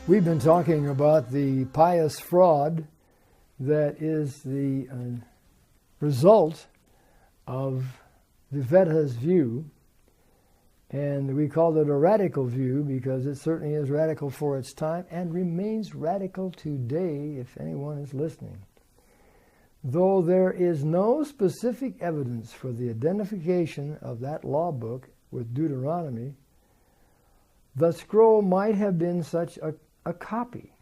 We've been talking about the pious fraud that is the result of Dewetle's view, and we called it a radical view because it certainly is radical for its time and remains radical today if anyone is listening. Though there is no specific evidence for the identification of that law book with Deuteronomy, the scroll might have been such a copy.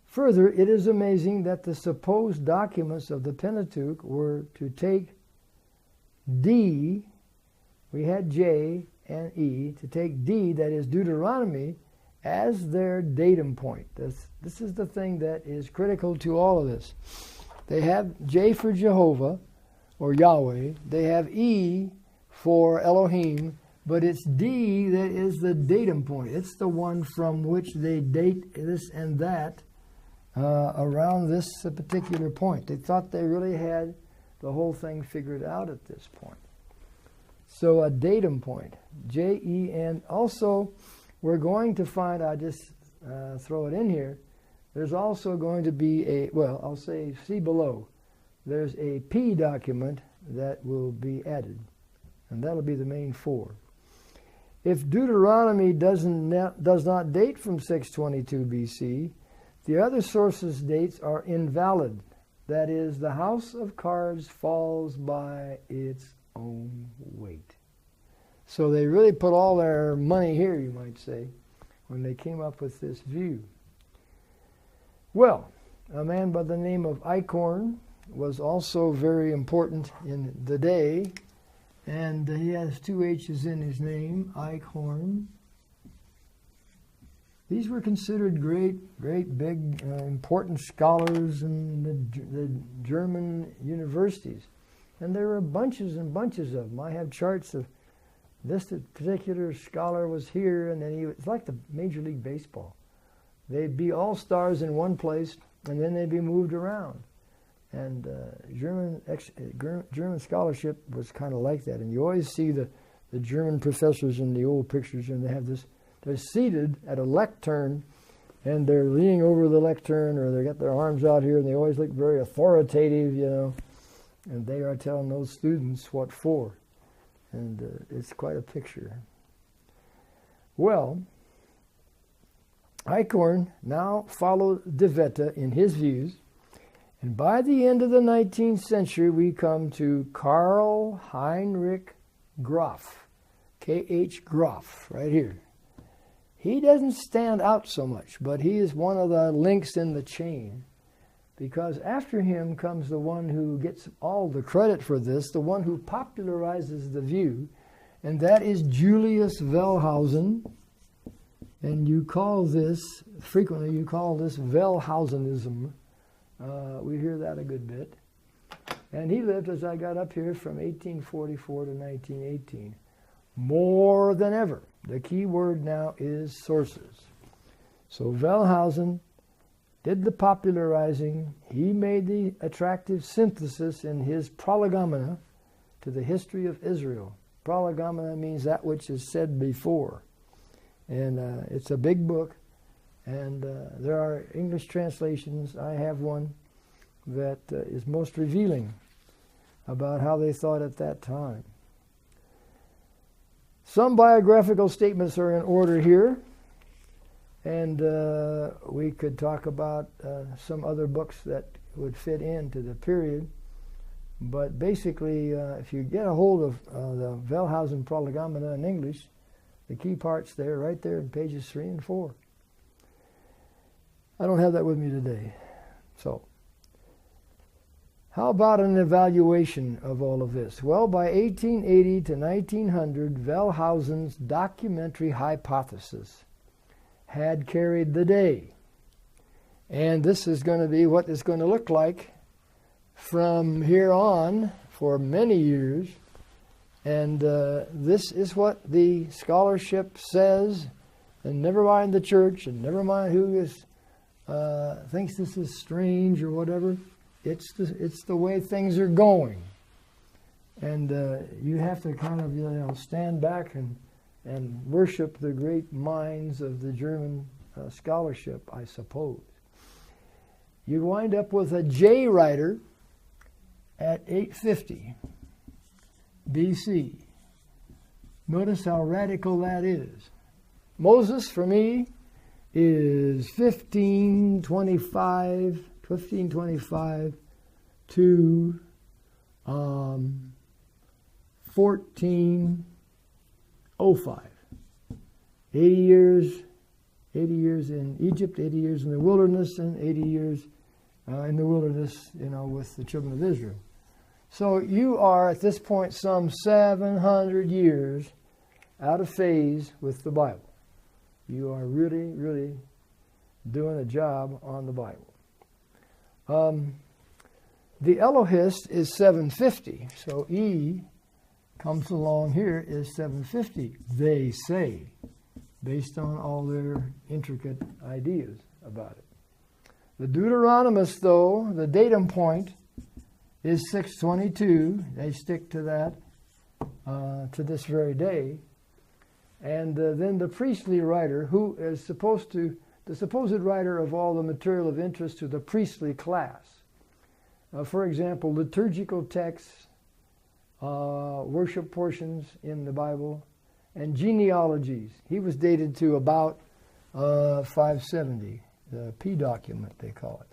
Further, it is amazing that the supposed documents of the Pentateuch were to take D, we had J and E, to take D, that is Deuteronomy, as their datum point. This is the thing that is critical to all of this. They have J for Jehovah, or Yahweh. They have E for Elohim, but it's D that is the datum point. It's the one from which they date this and that around this particular point. They thought they really had the whole thing figured out at this point. So a datum point, J-E-N. Also, we're going to find, I just throw it in here, there's also going to be a, well, I'll say, see below, there's a P document that will be added, and that'll be the main four. If Deuteronomy does not date from 622 BC, the other sources' dates are invalid. That is, the house of cards falls by its own weight. So they really put all their money here, you might say, when they came up with this view. Well, a man by the name of Eichhorn was also very important in the day, and he has two H's in his name, Eichhorn. These were considered great, big, important scholars in the German universities. And there were bunches and bunches of them. I have charts of this particular scholar was here, and then it's like the Major League Baseball. They'd be all-stars in one place, and then they'd be moved around. And German scholarship was kind of like that. And you always see the German professors in the old pictures, and they have this, they're seated at a lectern, and they're leaning over the lectern, or they got their arms out here, and they always look very authoritative, you know. And they are telling those students what for. And it's quite a picture. Well, Eichhorn now followed Dewetle in his views. And by the end of the 19th century, we come to Karl Heinrich Graf, K.H. Graf, right here. He doesn't stand out so much, but he is one of the links in the chain, because after him comes the one who gets all the credit for this, the one who popularizes the view, and that is Julius Wellhausen. And you call this, frequently you call this Wellhausenism. We hear that a good bit. And he lived, as I got up here, from 1844 to 1918. More than ever. The key word now is sources. So Wellhausen did the popularizing. He made the attractive synthesis in his Prolegomena to the history of Israel. Prolegomena means that which is said before. And it's a big book. And there are English translations. I have one that is most revealing about how they thought at that time. Some biographical statements are in order here. And we could talk about some other books that would fit into the period. But basically, if you get a hold of the Wellhausen Prolegomena in English, the key part's there, right there in pages 3 and 4. I don't have that with me today. So, how about an evaluation of all of this? Well, by 1880 to 1900, Wellhausen's documentary hypothesis had carried the day. And this is going to be what it's going to look like from here on for many years. And this is what the scholarship says, and never mind the church, and never mind who is thinks this is strange or whatever. It's the way things are going. And you have to kind of stand back and worship the great minds of the German scholarship, I suppose. You wind up with a J writer at 850 BC. Notice how radical that is. Moses, for me, is 1525 to 1405. 80 years in Egypt, 80 years in the wilderness, and 80 years in the wilderness, with the children of Israel. So you are, at this point, some 700 years out of phase with the Bible. You are really, really doing a job on the Bible. The Elohist is 750, so E comes along here is 750, they say, based on all their intricate ideas about it. The Deuteronomist, though, the datum point is 622. They stick to that to this very day. And then the priestly writer, who is the supposed writer of all the material of interest to the priestly class. For example, liturgical texts, worship portions in the Bible, and genealogies. He was dated to about 570, the P document, they call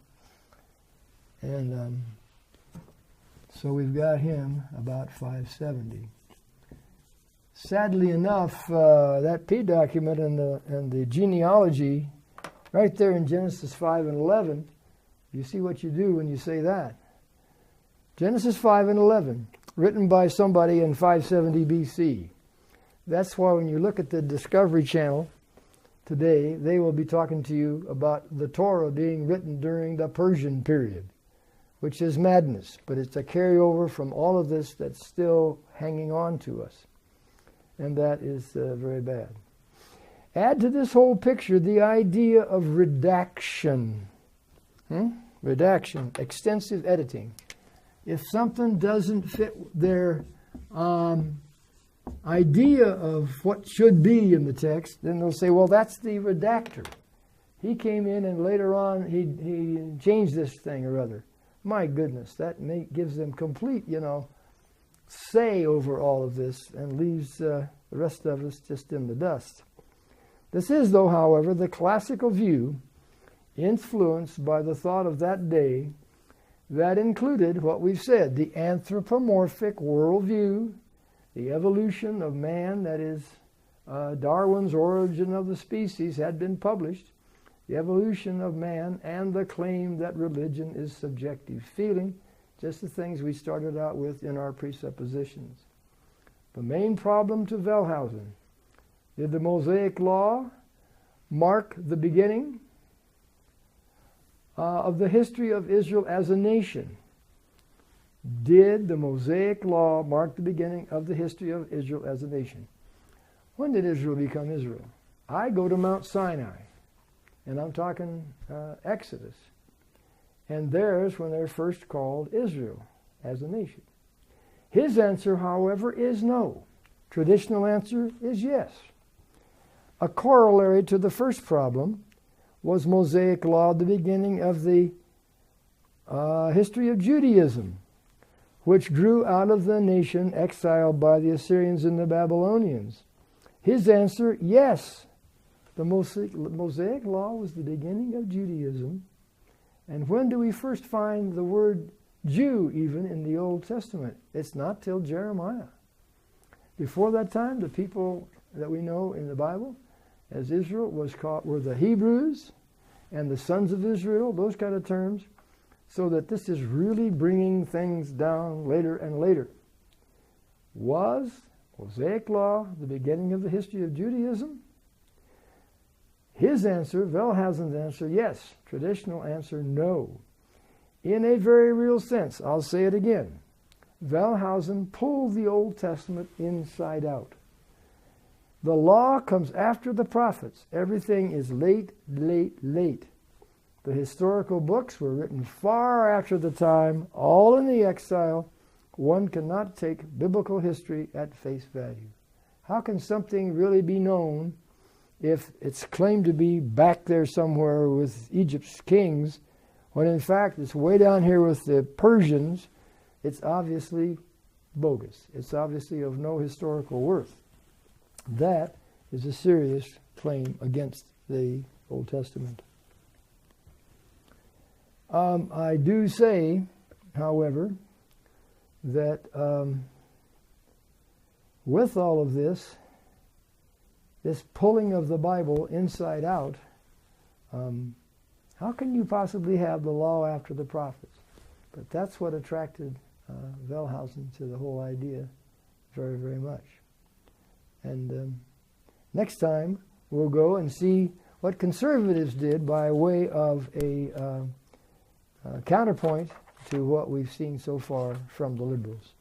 it. And so we've got him about 570. Sadly enough, that P document and the genealogy, right there in Genesis 5 and 11, you see what you do when you say that. Genesis 5 and 11, written by somebody in 570 BC. That's why when you look at the Discovery Channel today, they will be talking to you about the Torah being written during the Persian period, which is madness, but it's a carryover from all of this that's still hanging on to us. And that is very bad. Add to this whole picture the idea of redaction. Redaction, extensive editing. If something doesn't fit their idea of what should be in the text, then they'll say, well, that's the redactor. He came in and later on he changed this thing or other. My goodness, that gives them complete, say over all of this and leaves the rest of us just in the dust. This is, though, however, the classical view influenced by the thought of that day that included what we've said, the anthropomorphic worldview, the evolution of man, that is, Darwin's Origin of the Species had been published, the evolution of man, and the claim that religion is subjective feeling, just the things we started out with in our presuppositions. The main problem to Wellhausen: did the Mosaic Law mark the beginning of the history of Israel as a nation? Did the Mosaic Law mark the beginning of the history of Israel as a nation? When did Israel become Israel? I go to Mount Sinai, and I'm talking Exodus. And there's when they're first called Israel as a nation. His answer, however, is no. Traditional answer is yes. A corollary to the first problem was Mosaic Law the beginning of the history of Judaism, which grew out of the nation exiled by the Assyrians and the Babylonians? His answer, yes. The Mosaic Law was the beginning of Judaism. And when do we first find the word Jew even in the Old Testament? It's not till Jeremiah. Before that time, the people that we know in the Bible as Israel were the Hebrews and the sons of Israel, those kind of terms, so that this is really bringing things down later and later. Was Mosaic Law the beginning of the history of Judaism? His answer, Wellhausen's answer, yes. Traditional answer, no. In a very real sense, I'll say it again, Wellhausen pulled the Old Testament inside out. The law comes after the prophets. Everything is late, late, late. The historical books were written far after the time, all in the exile. One cannot take biblical history at face value. How can something really be known if it's claimed to be back there somewhere with Egypt's kings, when in fact it's way down here with the Persians, it's obviously bogus. It's obviously of no historical worth. That is a serious claim against the Old Testament. I do say, however, that with all of this pulling of the Bible inside out, how can you possibly have the law after the prophets? But that's what attracted Wellhausen to the whole idea very, very much. And next time we'll go and see what conservatives did by way of a counterpoint to what we've seen so far from the liberals.